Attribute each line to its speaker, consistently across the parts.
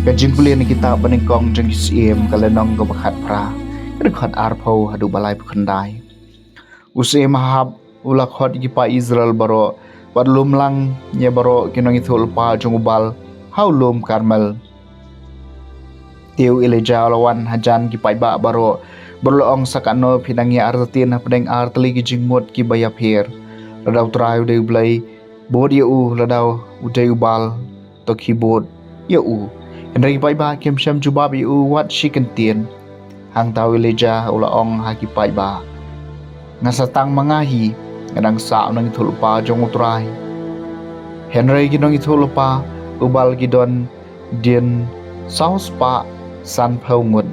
Speaker 1: Kajing kuliah ni kita benengkong jeng isiem kalenong ke bakat pra. Rekat arpau hadu balai bekendai. Usai mahab ulak hot gipa Israel baro badlum lang nya baro kinong itu lupa jeng ubal haulum karmel. Tiu Elijah lawan hajan gipa iba baro berloong sakano pinangi artin pedeng arteli gijing mut ki bayap her. Ladau terayu day blay bod ya ladau uday ubal to keyboard ya Henry pai ba kem syam jubab yu wat shikentin hang tau Elijah ulaong haki pai ba ngasatang mangahi ngadang sa nang itu lupa jong utrai Henry ginong itu lupa ubal gidon din saus pa san paungun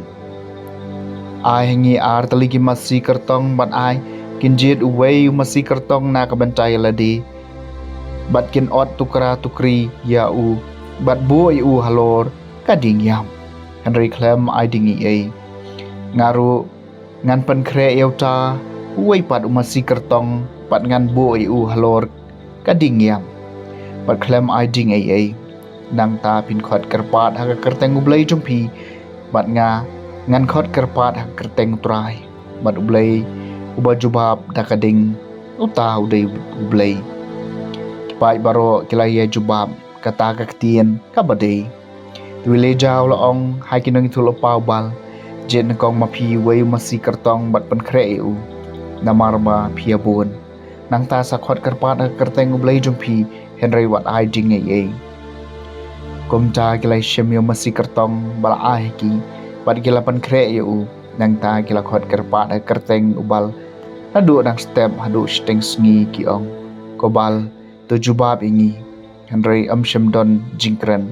Speaker 1: ai hengi ar teligi masih kertong ban ai kinjit uwei masih kertong na kabantai ladi bat kin ot tukra tukri ya bat bu halor kading yam Henry klem ai dingi ngaru ngan pen kre yauta uwei pat umasi kertong pat ngan bu halor kading yam pat klem ai ding nang ta pin khot kerpat ha kerteng ublei jumpi bat ngan khot kerpat ha kerteng trai bat ublei uba jubab dakading uta udai ublei pai baro kilaya jubab kata kaktien kabadei Wile jaw laong hai kinong itu lopau bal jen kong mapi wei masih kertong bat pen kre namar ba pia bun nang ta sakot kerpat kerteng ublei jumpi Henry wat ai jing kom ta kilai shemyo masih kertong bal ai ki bat gila pen kre nang ta gila khot kerpat kerteng ubal hadu nang step hadu steng sngi ki ong kobal tu jubab ingi Henry shem jingkren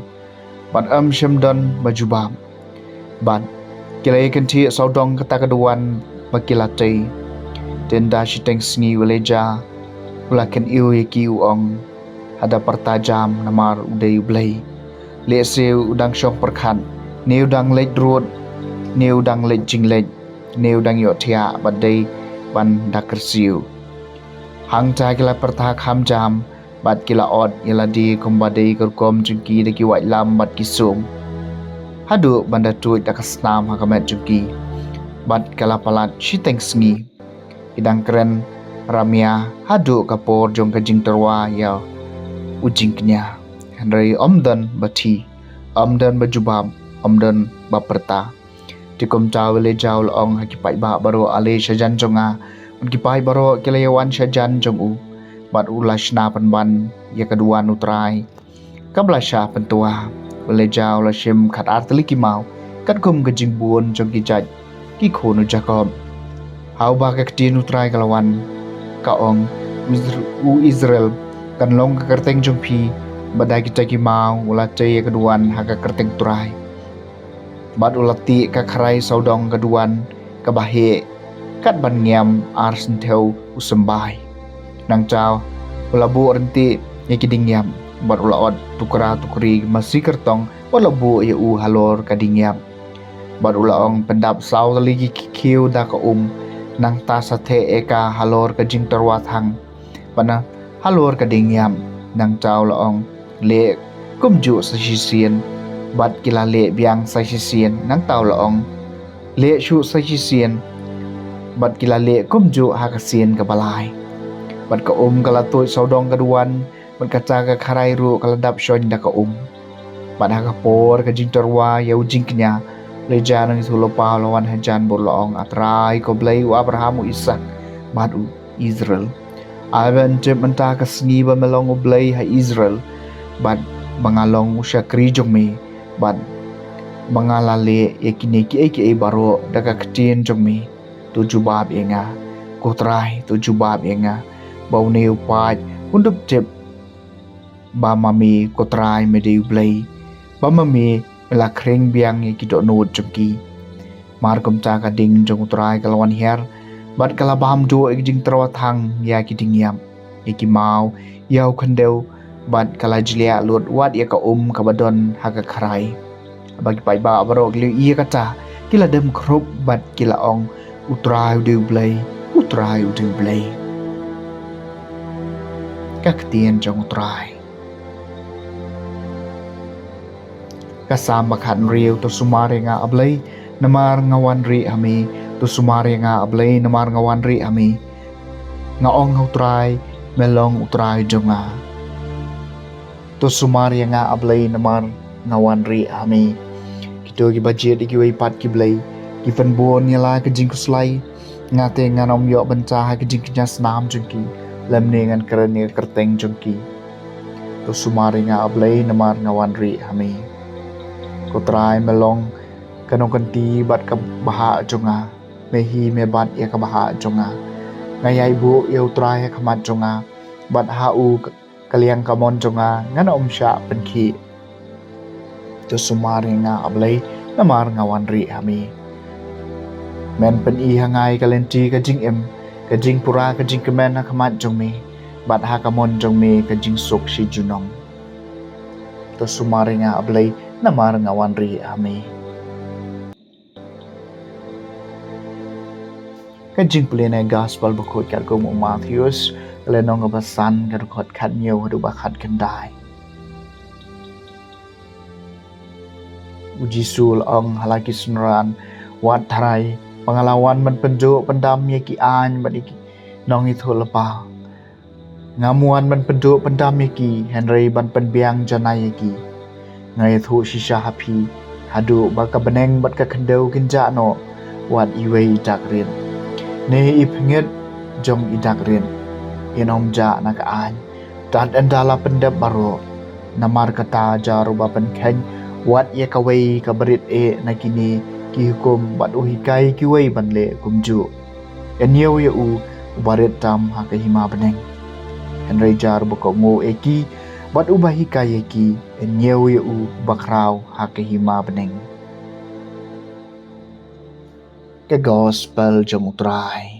Speaker 1: Bat syamdon bajubam. Bat kilai kenti saudong kata keduan bakilatay. Tenda siteng sngi weleja. Ulaken iu yaki uong. Ada pertajam namar uday ublay. Lese udang syong perkan. Ne udang lej drut. Ne udang lej jinglej. Ne udang yot tia badai ban dakersiu. Hang ta kila pertahak hamjam. Bat kila od ila di kumbadai kerkom jengki deki wat lam bat kisum. Hadu banda tuit dakasnam hakamet jengki. Bat kala palat shiteng sngi. Idang keren ramia hadu kapor jong kajing terwa ya ujing kenya. Henry omdan bati. Omdan bajubab. Omdan baperta. Dikom caw le jaw laong hakipai ba baro ale syajan jonga. Hakipai baro kilayawan syajan jong bat ulash na panban ya kedua nutrai kablasha pentua belejau la shim khat artli kimau kat kum gejing buon jong kijaj ki khonu jakob hau ba ka kti nutrai kalawan ka ong Israel kan long ka kerteng jong pi badai kita kimau ula te ya keduan ha ka kerteng turai bat ulati ka kharai saudong keduan ka bahe kat ban ngiam arsen theu usembai nang caw ulabu renti yakidingyam bat ulaot tukra tukri masih kertong ulabu yu halor kadingyam bat ulaong pendap saw lagi kikiu da ka nang ta sathe eka halor kajing terwat hang pana halor kadingyam nang caw laong le kumju sa sisien bat kila le biang sa sisien nang taw laong le shu sa sisien bat kila le kumju hakasien ka balai bat ka kala toy saudong kaduan bat kaca ka kharai ru kala dap shon da ka bat ha ka por ka jing terwa ya ujing kenya leja nang itu lopa lawan hajan borloong atrai ko blai wa Abraham Ishak bat Israel aben jem mentah ka sngi ba melong blai ha Israel bat bangalong usya krijong me bat bangalale yakine ki baro daga ktin jong me tuju bab enga kotrai tuju bab enga bau neu pat undup tip ba mami kotrai medeu blai ba mami mela kring biang ye kidok nut jengki mar kum ta ka ding jong trai kalawan her bat kala bam do jing terwathang ya kiding yam iki mau yau khandeu bat kala jlia lut wat ya ka ka badon ha ka kharai bagi pai ba baro gli ia kata kila dem khrop bat kila ong utrai deu blai các tiên trong trai kasama kan riu to sumare nga ablay namar ngawan ri ami to sumare nga ablay namar ngawan ri ami nga ong utray melong utray jonga to sumare nga ablay namar ngawan ri ami kito gi budget gi way pat ki blay ki fan bon yala ka jing kuslay nga te nga nom yo banca ha ka jing knya snam jungki lamne ngan karani kerteng jungki to sumare nga ablay namar ngawan ri ami ko try melong kanong kanti bat ka baha jonga mehi me bat ya ka baha jonga ngayai bu eu try ka mat jonga bat ha u kaliang kamon jonga ngana sya penki to sumare nga ablay namar ngawan ri ami men pen i hangai kalenti ka jing em ka jing pura ka jing kemen ha kamat jong mi bat ha kamon jong mi ka jing sok shi junong to sumare nga ablay namar ngawan ri ami ka jing plene gospel bakot kat ko mo Matthews kalenong ka basan ka khot khat nhiều hadu ba khat kan dai uji sul ong halaki sunran wat tharai pangalawan man penjo pendam ye ki an badiki nong ithul pa ngamuan man penjo pendam ye ki henry ban penbiang janai ye ki ngai thu shisha happy hadu ba ka beneng bat ka khandeu kinja no wat iwei takrin ne ipnget jong idakrin inom ja na ka an tan andala pendap baro namar kata jaru ba pen khen wat ye ka wei ka berit e na kini ki hukum bat uhikai ki wei ban le kumju enyo ye u barit tam ha ka hima beneng henry jar ba ko ngo eki bat ubahi kai eki enyo ye u bakrau ha ka hima beneng ke gospel jong utrai